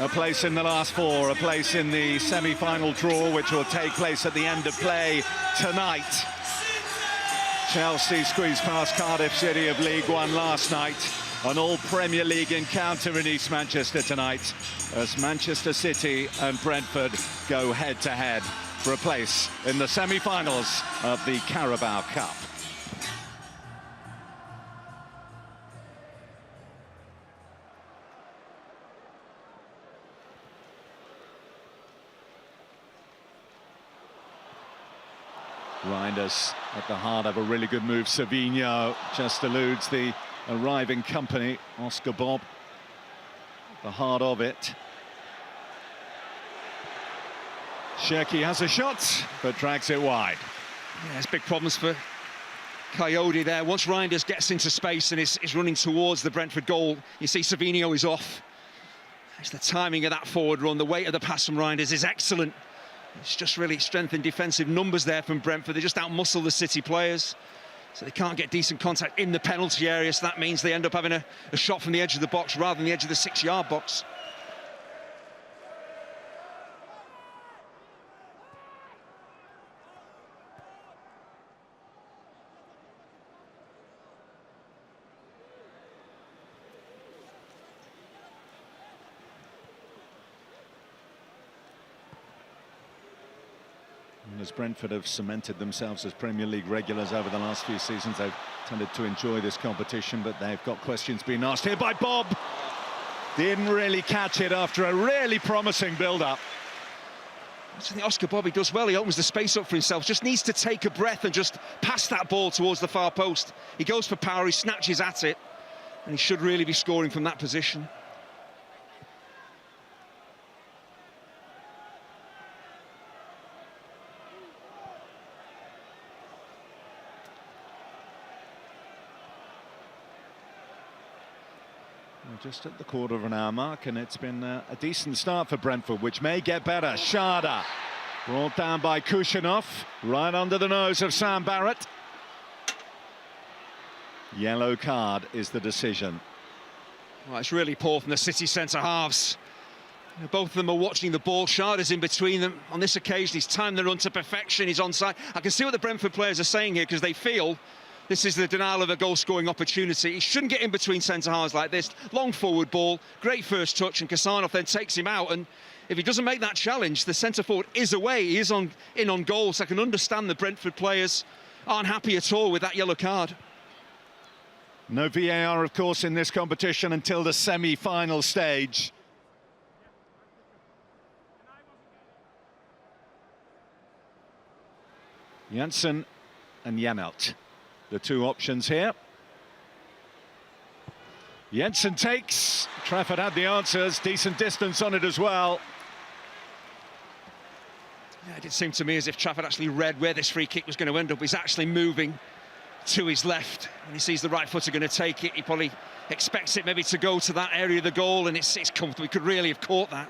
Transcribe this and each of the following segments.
a place in the last four, a place in the semi-final draw, which will take place at the end of play tonight. Chelsea squeezed past Cardiff City of League One last night. An all-Premier League encounter in East Manchester tonight, as Manchester City and Brentford go head-to-head for a place in the semi-finals of the Carabao Cup. Reinders at the heart of a really good move. Savinho just eludes the arriving company. Oscar Bob at the heart of it. Cherki has a shot, but drags it wide. Yeah, there's big problems for Coyote there. Once Reinders gets into space and is running towards the Brentford goal, you see Savinho is off. It's the timing of that forward run, the weight of the pass from Reinders is excellent. It's just really strengthened defensive numbers there from Brentford. They just outmuscle the City players, so they can't get decent contact in the penalty area, so that means they end up having a shot from the edge of the box rather than the edge of the 6-yard box. As Brentford have cemented themselves as Premier League regulars over the last few seasons, they've tended to enjoy this competition, but they've got questions being asked here by Bob. Didn't really catch it after a really promising build-up. I think Oscar Bobby does well. He opens the space up for himself, just needs to take a breath and just pass that ball towards the far post. He goes for power, he snatches at it, and he should really be scoring from that position. Just at the quarter of an hour mark, and it's been a decent start for Brentford, which may get better. Sharda brought down by Kushinov, right under the nose of Sam Barrett. Yellow card is the decision. Well, it's really poor from the City centre-halves. Both of them are watching the ball. Sharda's in between them. On this occasion, he's timed the run to perfection. He's onside. I can see what the Brentford players are saying here, because they feel this is the denial of a goal-scoring opportunity. He shouldn't get in between centre-halves like this. Long forward ball, great first touch, and Kassanov then takes him out. And if he doesn't make that challenge, the centre-forward is away. He is in on goal, so I can understand the Brentford players aren't happy at all with that yellow card. No VAR, of course, in this competition until the semi-final stage. Janssen and Janelt, the two options here. Jensen takes. Trafford had the answers. Decent distance on it as well. Yeah, it did seem to me as if Trafford actually read where this free kick was going to end up. He's actually moving to his left, and he sees the right footer going to take it. He probably expects it maybe to go to that area of the goal, and it's comfortable. He could really have caught that.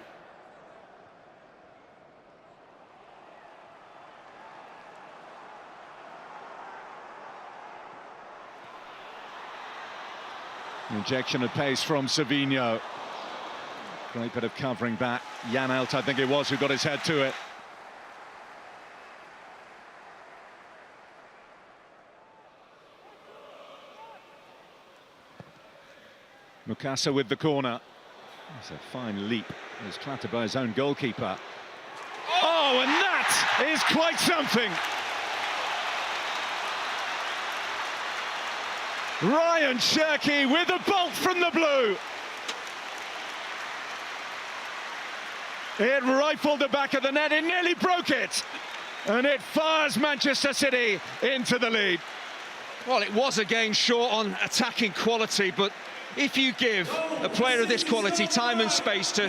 Injection of pace from Savinho. Great bit of covering back. Janelt, I think it was, who got his head to it. Mukasa with the corner. It's a fine leap. It's clattered by his own goalkeeper. Oh, and that is quite something. Ryan Cherki with a bolt from the blue. It rifled the back of the net, it nearly broke it. And it fires Manchester City into the lead. Well, it was again short on attacking quality, but if you give a player of this quality time and space to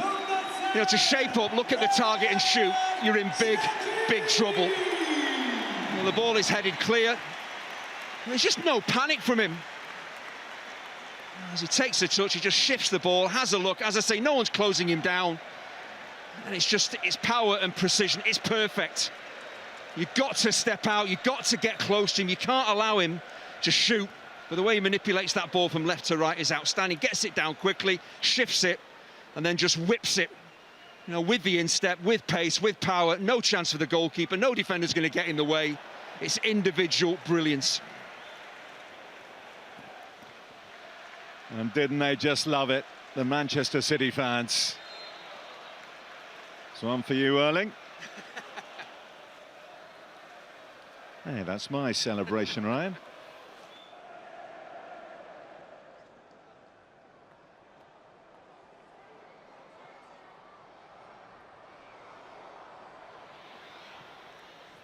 shape up, look at the target and shoot, you're in big, big trouble. Well, the ball is headed clear. There's just no panic from him. As he takes the touch, he just shifts the ball, has a look. As I say, no one's closing him down. And it's power and precision. It's perfect. You've got to step out. You've got to get close to him. You can't allow him to shoot. But the way he manipulates that ball from left to right is outstanding. Gets it down quickly, shifts it, and then just whips it You know, with the instep, with pace, with power, no chance for the goalkeeper, no defender's going to get in the way. It's individual brilliance. And didn't they just love it, the Manchester City fans? So one for you, Erling. Hey, that's my celebration, Ryan.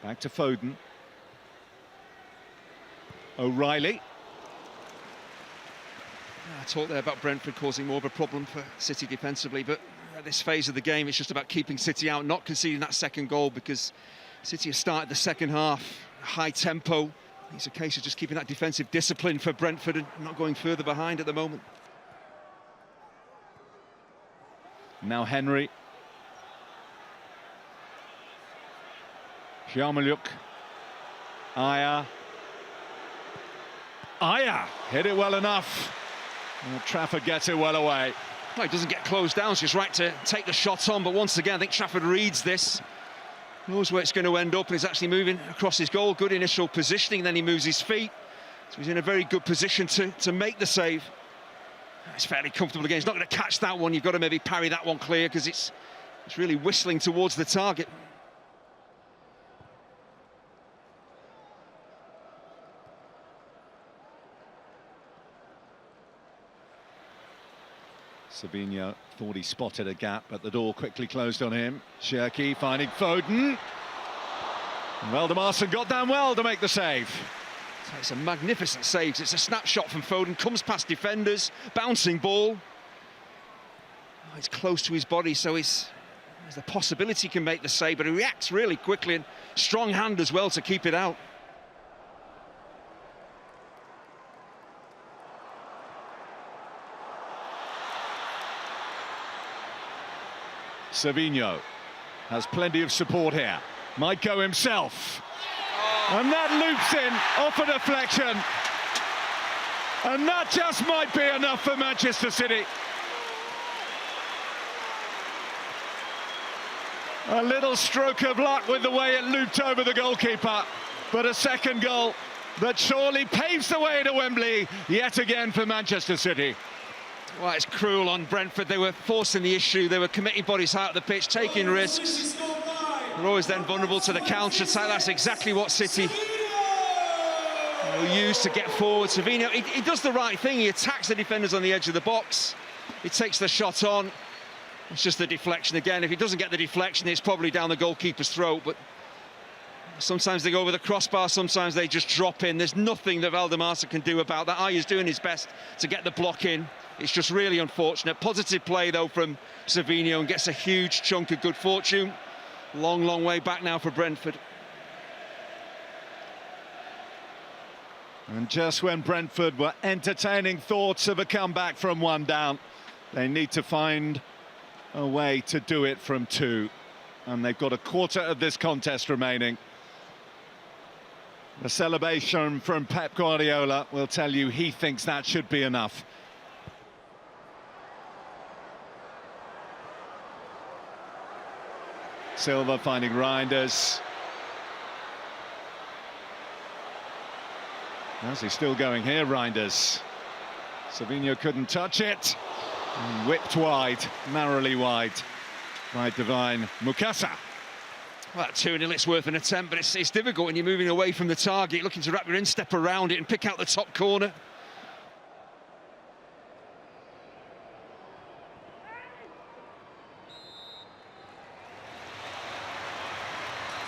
Back to Foden. O'Reilly. I talked there about Brentford causing more of a problem for City defensively, but at this phase of the game, it's just about keeping City out, not conceding that second goal, because City have started the second half high tempo. It's a case of just keeping that defensive discipline for Brentford and not going further behind at the moment. Now Henry. Yarmolyuk. Aya hit it well enough. Well, Trafford gets it well away. Well, he doesn't get closed down, so he's right to take the shot on, but once again, I think Trafford reads this, knows where it's going to end up, and he's actually moving across his goal. Good initial positioning, then he moves his feet, so he's in a very good position to make the save. It's fairly comfortable again. He's not going to catch that one. You've got to maybe parry that one clear, because it's really whistling towards the target. Savinho thought he spotted a gap, but the door quickly closed on him. Cherki finding Foden. And Valdemarsson got down well to make the save. So it's a magnificent save. It's a snapshot from Foden, comes past defenders, bouncing ball. Oh, it's close to his body, so there's a possibility he can make the save, but he reacts really quickly, and strong hand as well to keep it out. Savinho has plenty of support here. Might go himself. And that loops in off a deflection. And that just might be enough for Manchester City. A little stroke of luck with the way it looped over the goalkeeper. But a second goal that surely paves the way to Wembley yet again for Manchester City. Well, it's cruel on Brentford. They were forcing the issue. They were committing bodies out of the pitch, taking risks. They're always then vulnerable to the counter-attack. That's exactly what City use to get forward. Savinho, he does the right thing. He attacks the defenders on the edge of the box. He takes the shot on. It's just the deflection again. If he doesn't get the deflection, it's probably down the goalkeeper's throat. But sometimes they go over the crossbar, sometimes they just drop in. There's nothing that Valdemarsson can do about that. Aya's doing his best to get the block in. It's just really unfortunate. Positive play, though, from Savinho, and gets a huge chunk of good fortune. Long, long way back now for Brentford. And just when Brentford were entertaining thoughts of a comeback from one down, they need to find a way to do it from two. And they've got a quarter of this contest remaining. The celebration from Pep Guardiola will tell you he thinks that should be enough. Silva finding Reinders. How's he still going here, Reinders? Savinho couldn't touch it. And whipped wide, narrowly wide, by Divine Mukasa. Well, 2-0, it's worth an attempt, but it's difficult when you're moving away from the target, looking to wrap your instep around it and pick out the top corner.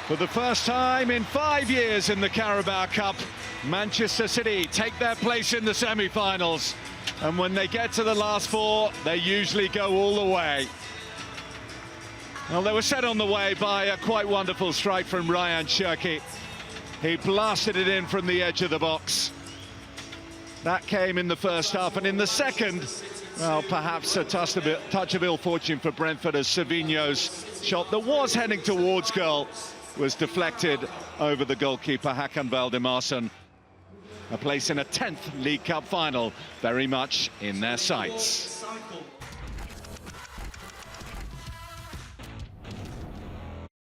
For the first time in 5 years in the Carabao Cup, Manchester City take their place in the semi-finals. And when they get to the last four, they usually go all the way. Well, they were set on the way by a quite wonderful strike from Ryan Cherki. He blasted it in from the edge of the box. That came in the first half, and in the second, well, perhaps a touch of ill fortune for Brentford, as Savinho's shot that was heading towards goal was deflected over the goalkeeper, Hakan Valdemarsson. A place in a 10th League Cup final, very much in their sights.